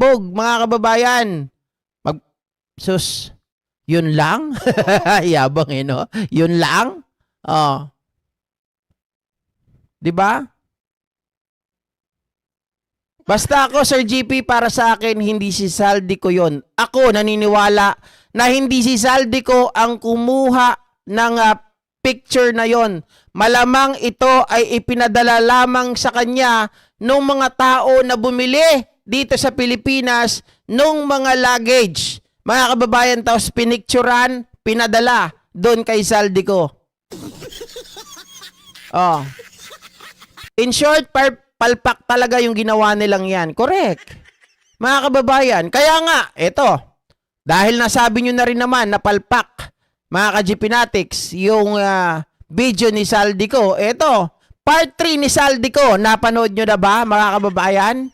pasabog, mga kababayan. Sus, yun lang? Yabang no? Yun lang? Oh. 'Di ba? Basta ako, Sir GP, para sa akin, hindi si Saldico yon. Ako, naniniwala na hindi si Saldico ang kumuha ng picture na yon. Malamang ito ay ipinadala lamang sa kanya ng mga tao na bumili dito sa Pilipinas nung mga luggage. Mga kababayan, tapos pinicturan, pinadala doon kay Saldico. Oh. In short, palpak talaga yung ginawa nilang yan. Correct. Mga kababayan, kaya nga, eto, dahil nasabi nyo na rin naman na palpak, mga ka-GPnatics, yung video ni Saldico, eto, part 3 ni Saldico, napanood nyo na ba, mga kababayan?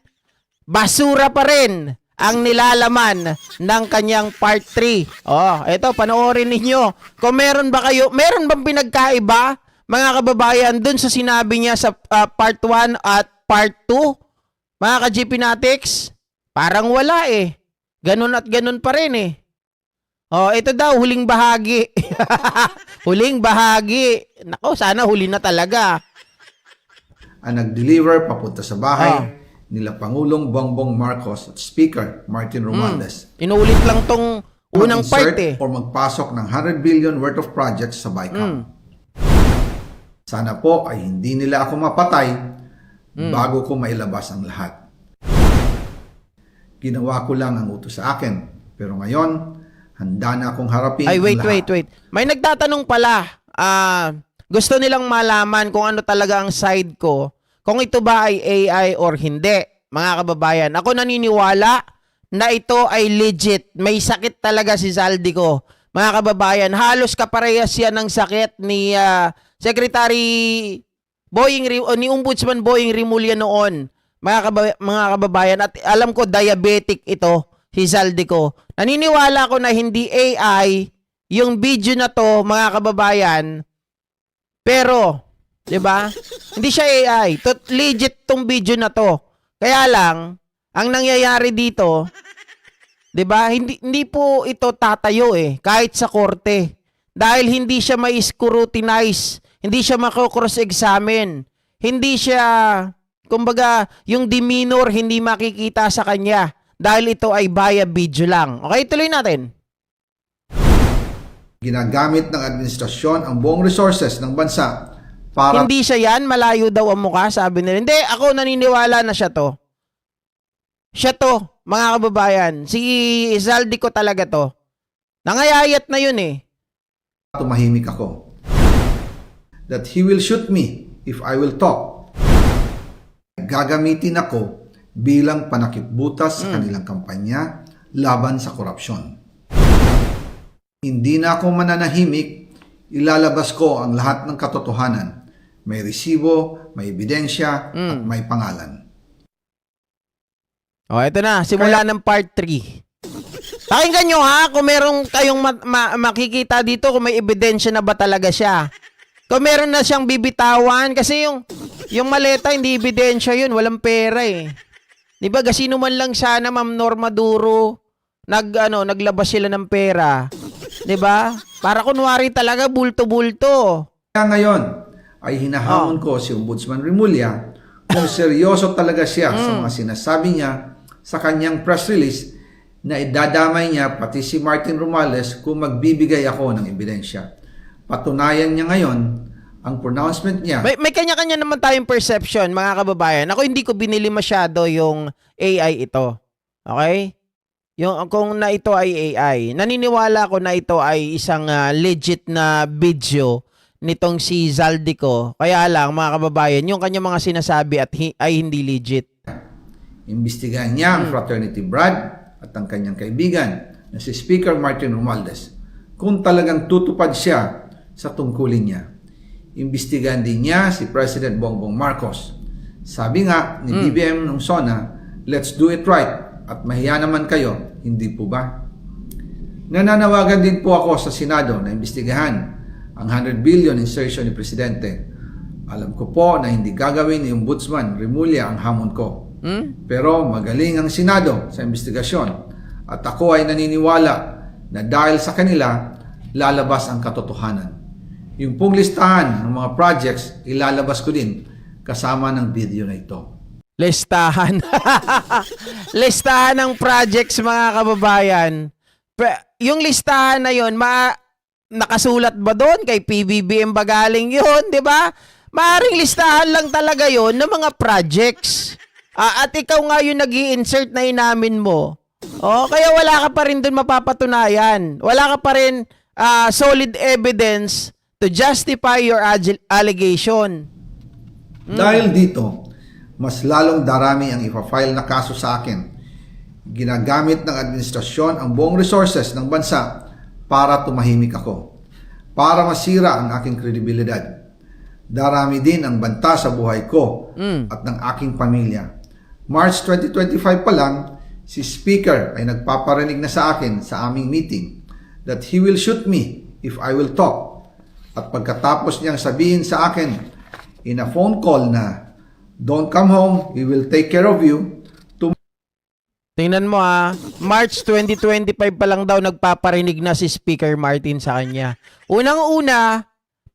Basura pa rin ang nilalaman ng kanyang part 3. Oh, eto, panoorin ninyo. Kung meron bang pinagkaiba, mga kababayan, dun sa sinabi niya sa part 1 at part 2, mga ka-GPnatics, parang wala eh. Ganun at ganun pa rin eh. Oh, ito daw, huling bahagi. Huling bahagi. Nako, sana huli na talaga. Ang nag-deliver papunta sa bahay nila Pangulong Bongbong Marcos at Speaker Martin Romualdez. Inuulit lang tong unang part eh. Or magpasok ng 100 billion worth of projects sa BICAM. Sana po ay hindi nila ako mapatay bago ko mailabas ang lahat. Ginawa ko lang ang utos sa akin. Pero ngayon, handa na akong harapin ang lahat. Wait. May nagtatanong pala. Gusto nilang malaman kung ano talaga ang side ko. Kung ito ba ay AI or hindi. Mga kababayan, ako naniniwala na ito ay legit. May sakit talaga si Saldico. Mga kababayan, halos kaparehas yan ng sakit ni Secretary ni Ombudsman Boying Rimulya noon. Mga kababayan, at alam ko diabetic ito, si Saldico. Naniniwala ko na hindi AI yung video na to, mga kababayan. Pero, 'di ba? Hindi siya AI. Legit tong video na to. Kaya lang, ang nangyayari dito, 'di ba? Hindi po ito tatayo eh, kahit sa korte. Dahil hindi siya ma-scrutinize, hindi siya mako-cross-examine, hindi siya, kumbaga, yung demeanor hindi makikita sa kanya dahil ito ay via video lang. Okay, tuloy natin. Ginagamit ng administrasyon ang buong resources ng bansa para... Hindi siya yan, malayo daw ang mukha, sabi nila. Hindi, ako naniniwala na siya to. Siya to, mga kababayan. Si Saldico talaga to. Nangayayat na yun eh. Tumahimik ako. That he will shoot me if I will talk. Gagamitin ako bilang panakipbutas sa kanilang kampanya laban sa korupsyon. Hindi na ako mananahimik, ilalabas ko ang lahat ng katotohanan. May resibo, may ebidensya, at may pangalan. O, ito na. Simula ng part 3. Pakinggan nyo ha, kung meron kayong makikita dito, kung may ebidensya na ba talaga siya. Kung meron na siyang bibitawan, kasi yung maleta, hindi ebidensya yun, walang pera eh. Diba, gasino man lang sana, Ma'am Norma Duro, naglabas sila ng pera. Diba? Para kunwari talaga, bulto-bulto. Kaya ngayon, ay hinahamon ko si Ombudsman Rimulya kung seryoso talaga siya sa mga sinasabi niya sa kanyang press release na idadamay niya pati si Martin Romualdez kung magbibigay ako ng ebidensya. Patunayan niya ngayon ang pronouncement niya. May kanya-kanya naman tayong perception, mga kababayan. Ako hindi ko binili masyado yung AI ito. Okay? Kung na ito ay AI. Naniniwala ko na ito ay isang legit na video nitong si Saldico. Kaya lang, mga kababayan, yung kanya mga sinasabi ay hindi legit. Imbestigahan niya ang fraternity Brad at ang kanyang kaibigan na si Speaker Martin Romualdez kung talagang tutupad siya sa tungkulin niya. Imbestigahan din niya si President Bongbong Marcos. Sabi nga ni BBM nung SONA, let's do it right at mahiya naman kayo, hindi po ba? Nananawagan din po ako sa Senado na imbestigahan ang 100 billion insertion ni Presidente. Alam ko po na hindi gagawin ni Ombudsman Rimulya ang hamon ko. Pero magaling ang Senado sa investigasyon at ako ay naniniwala na dahil sa kanila, lalabas ang katotohanan. Yung pong listahan ng mga projects, ilalabas ko din kasama ng video na ito. Listahan. Listahan ng projects, mga kababayan. Yung listahan na yon, nakasulat ba doon? Kay PBBM ba galing yun, di ba? Maaring listahan lang talaga yon ng mga projects. At ikaw nga yung nag-i-insert na inamin mo. Kaya wala ka pa rin doon mapapatunayan. Wala ka pa rin solid evidence to justify your allegation. Dahil dito, mas lalong darami ang ipa-file na kaso sa akin. Ginagamit ng administrasyon ang buong resources ng bansa para tumahimik ako, para masira ang aking kredibilidad. Darami din ang banta sa buhay ko at ng aking pamilya. March 2025 pa lang, si Speaker ay nagpaparinig na sa akin sa aming meeting that he will shoot me if I will talk. At pagkatapos niyang sabihin sa akin in a phone call na, "Don't come home, we will take care of you." Tingnan mo March 2025 pa lang daw nagpaparinig na si Speaker Martin sa kanya. Unang-una,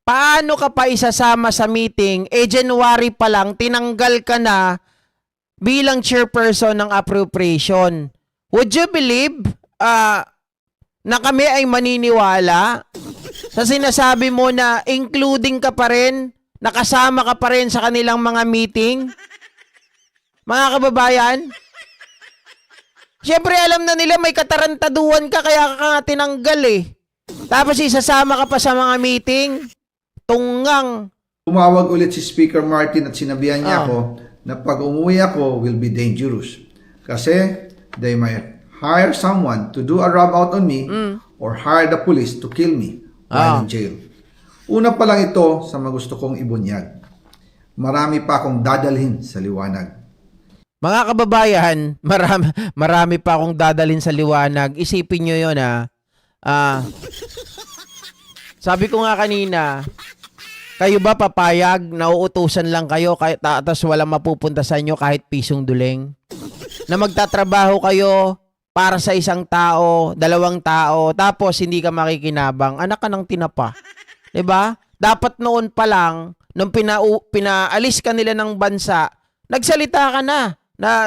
paano ka pa isasama sa meeting? January pa lang, tinanggal ka na bilang chairperson ng appropriation. Would you believe na kami ay maniniwala sa sinasabi mo na including ka pa rin, nakasama ka pa rin sa kanilang mga meeting? Mga kababayan, siyempre alam na nila may katarantaduan ka kaya ka nga tinanggal eh. Tapos isasama ka pa sa mga meeting? Tunggang. Tumawag ulit si Speaker Martin at sinabihan niya ako na pag umuwi ako will be dangerous. Kasi they might hire someone to do a rub out on me or hire the police to kill me while in jail. Una pa lang ito sa magusto kong ibunyag. Marami pa akong dadalhin sa liwanag. Mga kababayan, marami pa akong dadalhin sa liwanag. Isipin nyo yun sabi ko nga kanina, kayo ba papayag na uutusan lang kayo kahit tapos walang mapupunta sa inyo kahit pisong duleng? Na magtatrabaho kayo para sa isang tao, dalawang tao, tapos hindi ka makikinabang, anak ka ng tinapa. 'Di ba? Dapat noon pa lang, nung pinaalis ka nila ng bansa, nagsalita ka na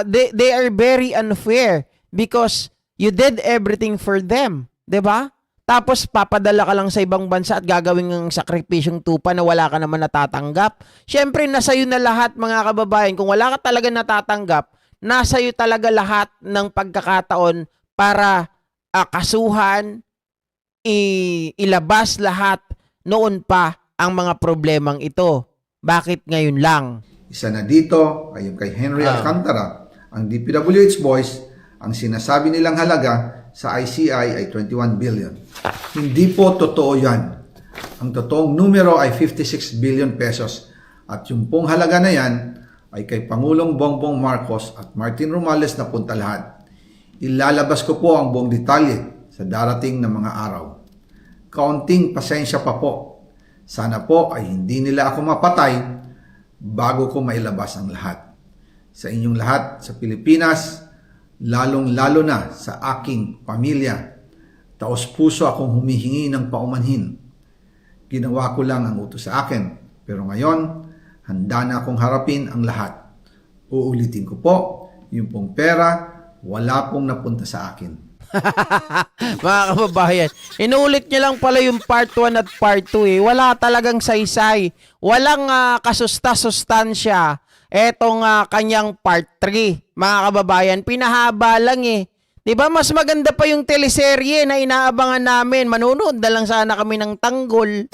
they are very unfair because you did everything for them. 'Di ba? Tapos papadala ka lang sa ibang bansa at gagawin ng sakripisyong tupa na wala ka naman natatanggap. Siyempre, nasa iyo na lahat, mga kababayan. Kung wala ka talaga natatanggap, nasa iyo talaga lahat ng pagkakataon para kasuhan, ilabas lahat noon pa ang mga problemang ito. Bakit ngayon lang? Isa na dito ay yung kay Henry Alcantara, ang DPWH boys, ang sinasabi nilang halaga sa ICI ay 21 billion. Hindi po totoo yan. Ang totoong numero ay 56 billion pesos at yung pong halaga na yan ay kay Pangulong Bongbong Marcos at Martin Romualdez na punta lahat. Ilalabas ko po ang buong detalye sa darating na mga araw. Kaunting pasensya pa po. Sana po ay hindi nila ako mapatay bago ko mailabas ang lahat. Sa inyong lahat sa Pilipinas, lalong-lalo na sa aking pamilya, taos-puso akong humihingi ng paumanhin. Ginawa ko lang ang utos sa akin, pero ngayon, handa na akong harapin ang lahat. Uulitin ko po, yung pong pera, wala pong napunta sa akin. Mga kababayan, inulit niya lang pala yung part 1 at part 2 eh. Wala talagang saysay. Walang kasusta-sustansya. Etong kanyang part 3, mga kababayan, pinahaba lang eh. 'Di ba mas maganda pa yung teleserye na inaabangan namin. Manonood na lang sana kami ng Tanggol.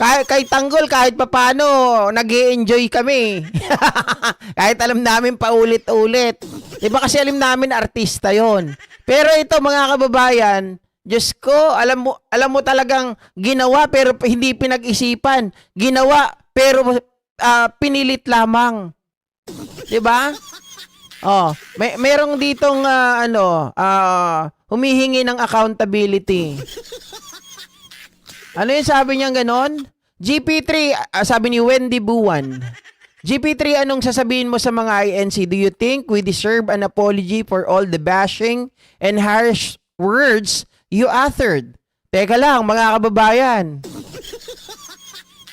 Kahit Tanggol, kahit papaano, nag-e-enjoy kami. Kahit alam namin paulit-ulit. 'Di ba kasi alam namin artista 'yon. Pero ito, mga kababayan, Diyos ko, alam mo talagang ginawa pero hindi pinag-isipan. Ginawa pero pinilit lamang. 'Di ba? Merong ditong humihingi ng accountability. Ano 'yung sabi niya ganon? GP3, sabi ni Wendy Buwan. GP3, anong sasabihin mo sa mga INC? Do you think we deserve an apology for all the bashing and harsh words you uttered? Teka lang, mga kababayan.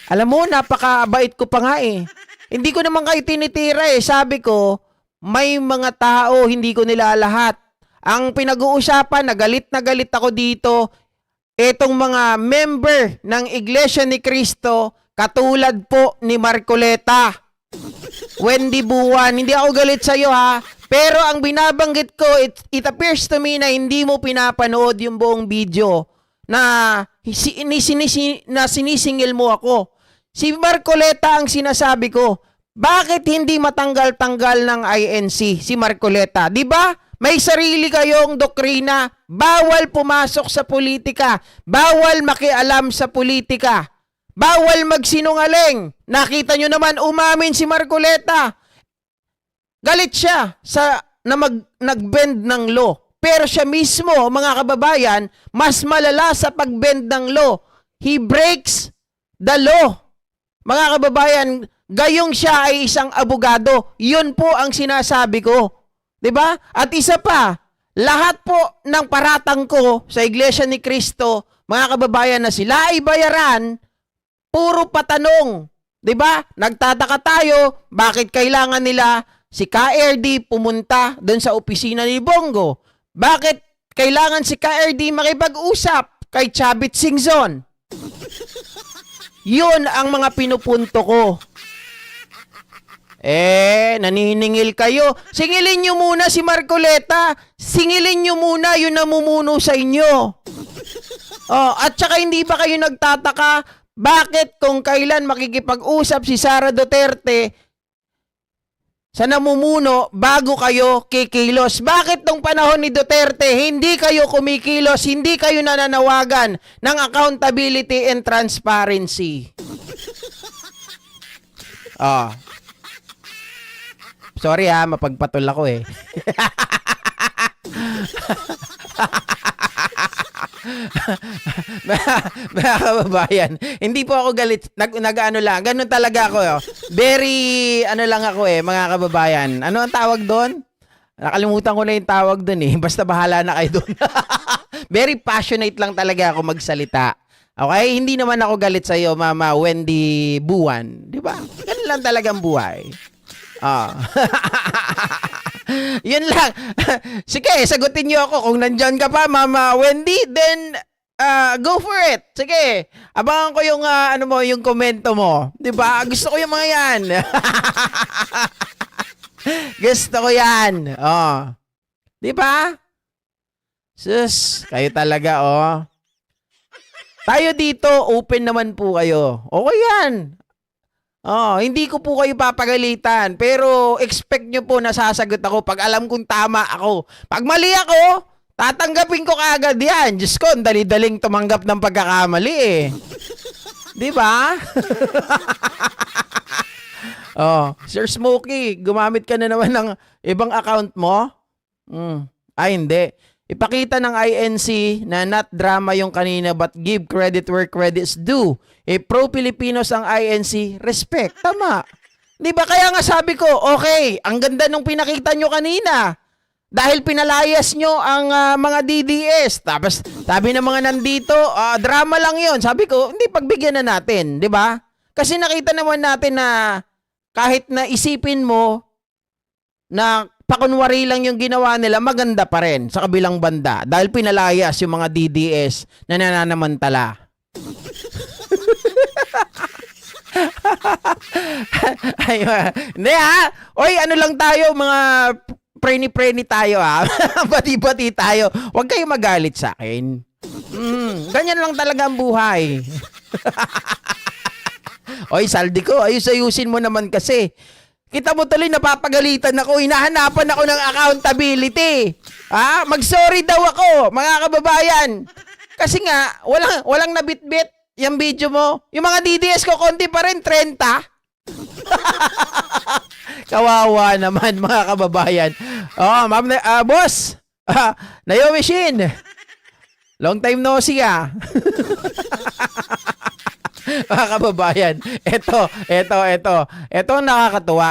Alam mo, napakabait ko pa nga eh. Hindi ko naman kayo tinitira eh. Sabi ko, may mga tao, hindi ko nila lahat. Ang pinag-uusapan, na galit ako dito, etong mga member ng Iglesia ni Cristo, katulad po ni Marcoleta, Wendy Buwan, hindi ako galit sa'yo ha. Pero ang binabanggit ko, it appears to me na hindi mo pinapanood yung buong video na sinisingil mo ako. Si Marcoleta ang sinasabi ko. Bakit hindi matanggal-tanggal ng INC si Marcoleta? 'Di ba? May sarili kayong doktrina. Bawal pumasok sa politika. Bawal makialam sa politika. Bawal magsinungaling. Nakita nyo naman umamin si Marcoleta. Galit siya na nag-bend ng law. Pero siya mismo, mga kababayan, mas malala sa pag-bend ng law. He breaks the law. Mga kababayan, gayong siya ay isang abogado. Yun po ang sinasabi ko. 'Di ba? At isa pa, lahat po ng paratang ko sa Iglesia ni Cristo, mga kababayan, na sila ay bayaran, puro patanong. 'Di ba? Nagtataka tayo, bakit kailangan nila si KRD pumunta doon sa opisina ni Bongo? Bakit kailangan si KRD makipag-usap kay Chavit Singzon? Yun ang mga pinupunto ko. Naniningil kayo. Singilin nyo muna si Marcoleta. Singilin nyo muna yung namumuno sa inyo. At saka hindi ba kayo nagtataka bakit kung kailan makikipag-usap si Sara Duterte sa namumuno bago kayo kikilos? Bakit nung panahon ni Duterte hindi kayo kumikilos, hindi kayo nananawagan ng accountability and transparency? Sorry mapagpatol ako eh. Mga kababayan, hindi po ako galit. Nag-ano lang. Ganun talaga ako. Very, lang ako mga kababayan. Ano ang tawag doon? Nakalimutan ko na yung tawag doon eh. Basta bahala na kayo doon. Very passionate lang talaga ako magsalita. Okay? Hindi naman ako galit sa'yo, Mama Wendy Buwan. Di ba? Ganun lang talagang buhay. Yun lang. Sige, sagutin niyo ako. Kung nandyan ka pa, Mama Wendy, then go for it. Sige. Abangan ko yung yung komento mo. 'Di ba? Gusto ko yung mga 'yan. Gusto ko 'yan. 'Di ba? Sus, kayo talaga Tayo dito, open naman po kayo. Okay 'yan. Hindi ko po kayo papagalitan, pero expect nyo po na sasagot ako pag alam kong tama ako. Pag mali ako, tatanggapin ko kaagad yan. Diyos ko, dali-daling tumanggap ng pagkakamali eh. Di ba? Sir Smokey, gumamit ka na naman ng ibang account mo? Hindi. Ipakita ng INC na not drama yung kanina but give credit where credit's due. Pro-Pilipinos ang INC, respect. Tama. Di ba kaya nga sabi ko, okay, ang ganda nung pinakita nyo kanina. Dahil pinalayas nyo ang mga DDS. Tapos sabi ng mga nandito, drama lang yon. Sabi ko, hindi, pagbigyan na natin. Di ba? Kasi nakita naman natin na kahit na isipin mo na pakunwari lang yung ginawa nila, maganda pa rin sa kabilang banda dahil pinalayas yung mga DDS na nananamantala. Hindi Oy, ano lang tayo, mga preni-preni tayo Bati-bati tayo. Huwag kayo magalit sa akin. Ganyan lang talaga ang buhay. Oy, Saldi ko, ayusin mo naman kasi. Kita mo tuloy, napapagalitan ako. Hinahanapan ako ng accountability. Mag-sorry daw ako, mga kababayan. Kasi nga, walang nabitbit yung video mo. Yung mga DDS ko, konti pa rin, 30. Kawawa naman, mga kababayan. Ma'am, boss. Naomi Shin. Long time no see Mga kababayan, ito ang nakakatuwa.